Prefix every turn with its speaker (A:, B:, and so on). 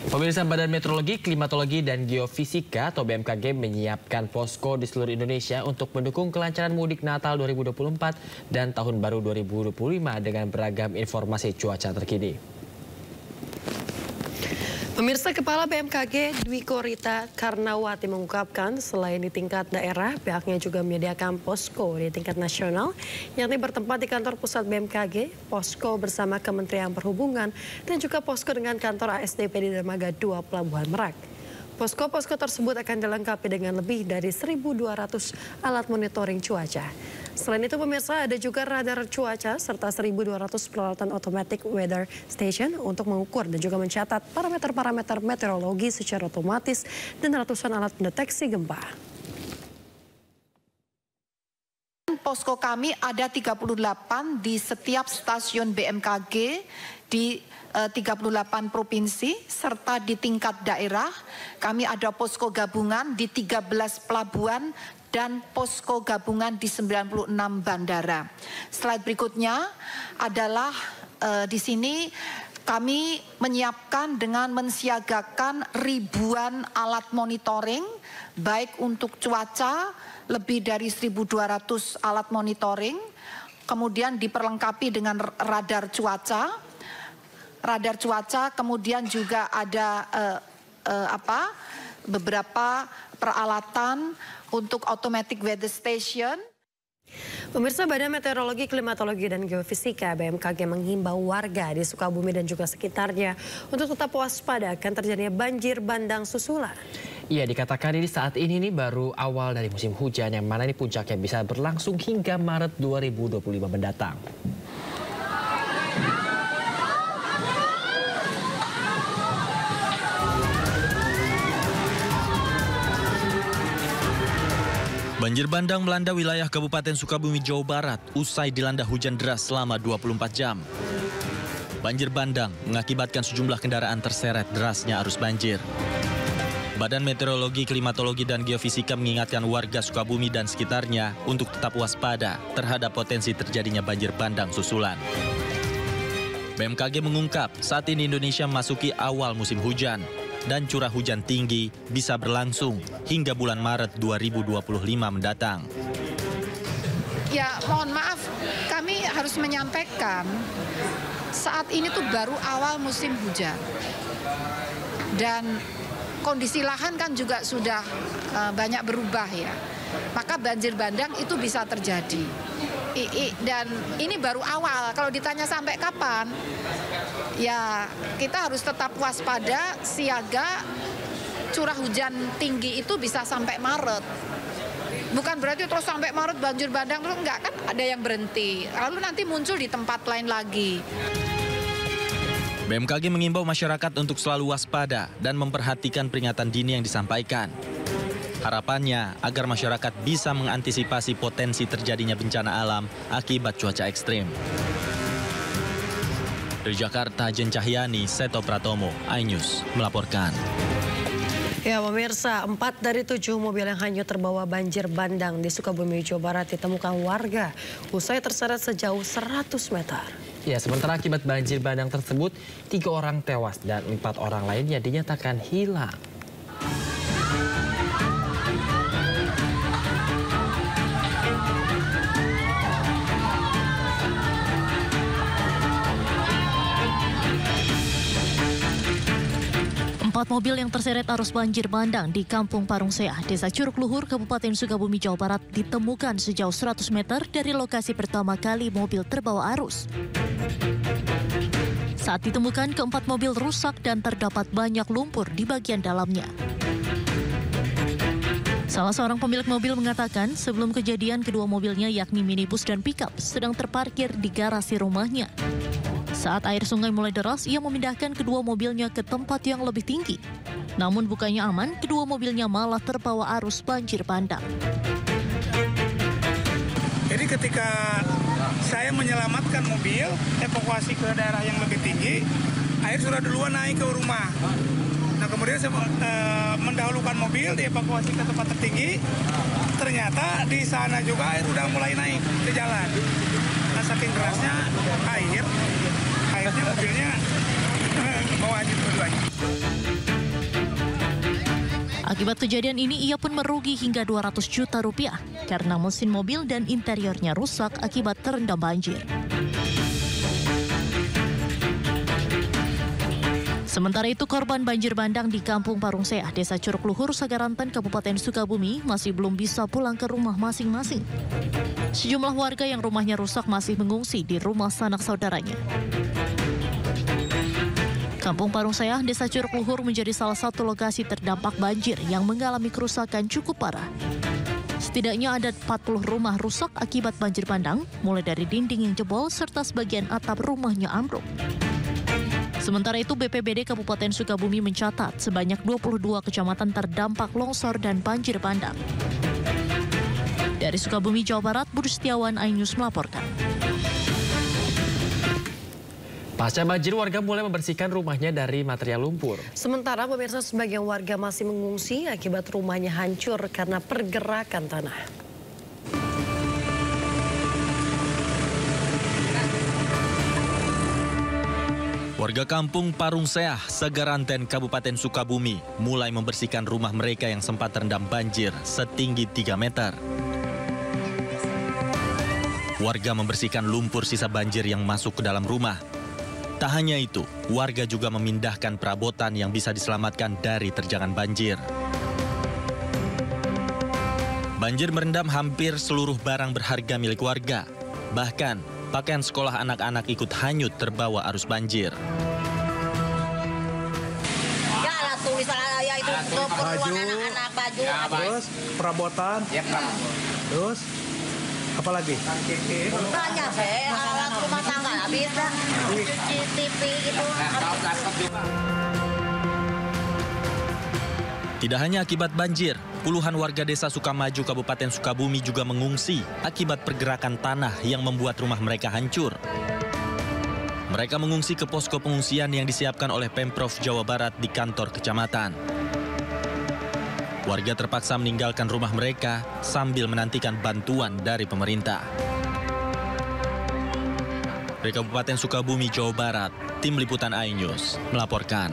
A: Pemirsa, Badan Meteorologi, Klimatologi, dan Geofisika atau BMKG menyiapkan posko di seluruh Indonesia untuk mendukung kelancaran mudik Natal 2024 dan Tahun Baru 2025 dengan beragam informasi cuaca terkini.
B: Pemirsa, Kepala BMKG Dwi Korita Karnawati mengungkapkan selain di tingkat daerah, pihaknya juga menyediakan posko di tingkat nasional, yakni bertempat di kantor pusat BMKG, posko bersama Kementerian Perhubungan, dan juga posko dengan kantor ASDP di Dermaga 2 Pelabuhan Merak. Posko-posko tersebut akan dilengkapi dengan lebih dari 1.200 alat monitoring cuaca. Selain itu, pemirsa, ada juga radar cuaca serta 1.200 peralatan automatic weather station untuk mengukur dan juga mencatat parameter-parameter meteorologi secara otomatis dan ratusan alat pendeteksi gempa.
C: Posko kami ada 38 di setiap stasiun BMKG di 38 provinsi serta di tingkat daerah. Kami ada posko gabungan di 13 pelabuhan dan posko gabungan di 96 bandara. Slide berikutnya adalah di sini kami menyiapkan dengan mensiagakan ribuan alat monitoring, baik untuk cuaca, lebih dari 1.200 alat monitoring, kemudian diperlengkapi dengan radar cuaca. Radar cuaca, kemudian juga ada beberapa peralatan untuk automatic weather station.
B: Pemirsa, Badan Meteorologi, Klimatologi, dan Geofisika BMKG menghimbau warga di Sukabumi dan juga sekitarnya untuk tetap waspada akan terjadinya banjir bandang susulan.
A: Iya, dikatakan ini saat ini nih baru awal dari musim hujan yang mana ini puncaknya bisa berlangsung hingga Maret 2025 mendatang.
D: Banjir bandang melanda wilayah Kabupaten Sukabumi, Jawa Barat usai dilanda hujan deras selama 24 jam. Banjir bandang mengakibatkan sejumlah kendaraan terseret derasnya arus banjir. Badan Meteorologi, Klimatologi, dan Geofisika mengingatkan warga Sukabumi dan sekitarnya untuk tetap waspada terhadap potensi terjadinya banjir bandang susulan. BMKG mengungkap saat ini Indonesia memasuki awal musim hujan dan curah hujan tinggi bisa berlangsung hingga bulan Maret 2025 mendatang.
C: Ya, mohon maaf, kami harus menyampaikan saat ini tuh baru awal musim hujan. Dan kondisi lahan kan juga sudah banyak berubah ya. Maka banjir bandang itu bisa terjadi. Dan ini baru awal, kalau ditanya sampai kapan, ya kita harus tetap waspada, siaga, curah hujan tinggi itu bisa sampai Maret. Bukan berarti terus sampai Maret banjir bandang, terus enggak, kan ada yang berhenti. Lalu nanti muncul di tempat lain lagi.
D: BMKG mengimbau masyarakat untuk selalu waspada dan memperhatikan peringatan dini yang disampaikan. Harapannya agar masyarakat bisa mengantisipasi potensi terjadinya bencana alam akibat cuaca ekstrim. Dari Jakarta, Jen Cahyani, Seto Pratomo, iNews melaporkan.
B: Ya, pemirsa, 4 dari 7 mobil yang hanyut terbawa banjir bandang di Sukabumi, Jawa Barat ditemukan warga usai terseret sejauh 100 meter.
A: Ya, sementara akibat banjir bandang tersebut, 3 orang tewas dan 4 orang lainnya dinyatakan hilang.
E: Empat mobil yang terseret arus banjir bandang di Kampung Parungseah, Desa Curug Luhur, Kabupaten Sukabumi, Jawa Barat ditemukan sejauh 100 meter dari lokasi pertama kali mobil terbawa arus. Saat ditemukan, keempat mobil rusak dan terdapat banyak lumpur di bagian dalamnya. Salah seorang pemilik mobil mengatakan sebelum kejadian kedua mobilnya yakni minibus dan pickup sedang terparkir di garasi rumahnya. Saat air sungai mulai deras, ia memindahkan kedua mobilnya ke tempat yang lebih tinggi. Namun bukannya aman, kedua mobilnya malah terbawa arus banjir bandang.
F: Jadi ketika saya menyelamatkan mobil, evakuasi ke daerah yang lebih tinggi, air sudah duluan naik ke rumah. Nah, kemudian saya mendahulukan mobil, dievakuasi ke tempat tertinggi. Ternyata di sana juga air udah mulai naik ke jalan. Nah, saking derasnya airnya mobilnya bawa hanyut keduanya.
E: Akibat kejadian ini, ia pun merugi hingga 200 juta rupiah karena mesin mobil dan interiornya rusak akibat terendam banjir. Sementara itu, korban banjir bandang di Kampung Parung Seah, Desa Curug Luhur, Sagaranten, Kabupaten Sukabumi masih belum bisa pulang ke rumah masing-masing. Sejumlah warga yang rumahnya rusak masih mengungsi di rumah sanak saudaranya. Kampung Parung Seah, Desa Curug Luhur menjadi salah satu lokasi terdampak banjir yang mengalami kerusakan cukup parah. Setidaknya ada 40 rumah rusak akibat banjir bandang, mulai dari dinding yang jebol serta sebagian atap rumahnya ambruk. Sementara itu, BPBD Kabupaten Sukabumi mencatat sebanyak 22 kecamatan terdampak longsor dan banjir bandang. Dari Sukabumi, Jawa Barat, Budi Setiawan, iNews melaporkan.
A: Pasca banjir, warga mulai membersihkan rumahnya dari material lumpur.
B: Sementara pemirsa, sebagian warga masih mengungsi akibat rumahnya hancur karena pergerakan tanah.
D: Warga kampung Parung Seah, Sagaranten, Kabupaten Sukabumi mulai membersihkan rumah mereka yang sempat terendam banjir setinggi 3 meter. Warga membersihkan lumpur sisa banjir yang masuk ke dalam rumah. Tak hanya itu, warga juga memindahkan perabotan yang bisa diselamatkan dari terjangan banjir. Banjir merendam hampir seluruh barang berharga milik warga. Bahkan, pakaian sekolah anak-anak ikut hanyut terbawa arus banjir.
G: Ya lah tulisan ya itu keperluan anak-anak baju.
F: Ya, terus perabotan. Ya, terus apa lagi?
G: Banyak sih alat rumah tangga lah bisa. Cuci TV gitu.
D: Tidak hanya akibat banjir, puluhan warga desa Sukamaju, Kabupaten Sukabumi juga mengungsi akibat pergerakan tanah yang membuat rumah mereka hancur. Mereka mengungsi ke posko pengungsian yang disiapkan oleh Pemprov Jawa Barat di kantor kecamatan. Warga terpaksa meninggalkan rumah mereka sambil menantikan bantuan dari pemerintah. Dari Kabupaten Sukabumi, Jawa Barat, Tim Liputan iNews melaporkan.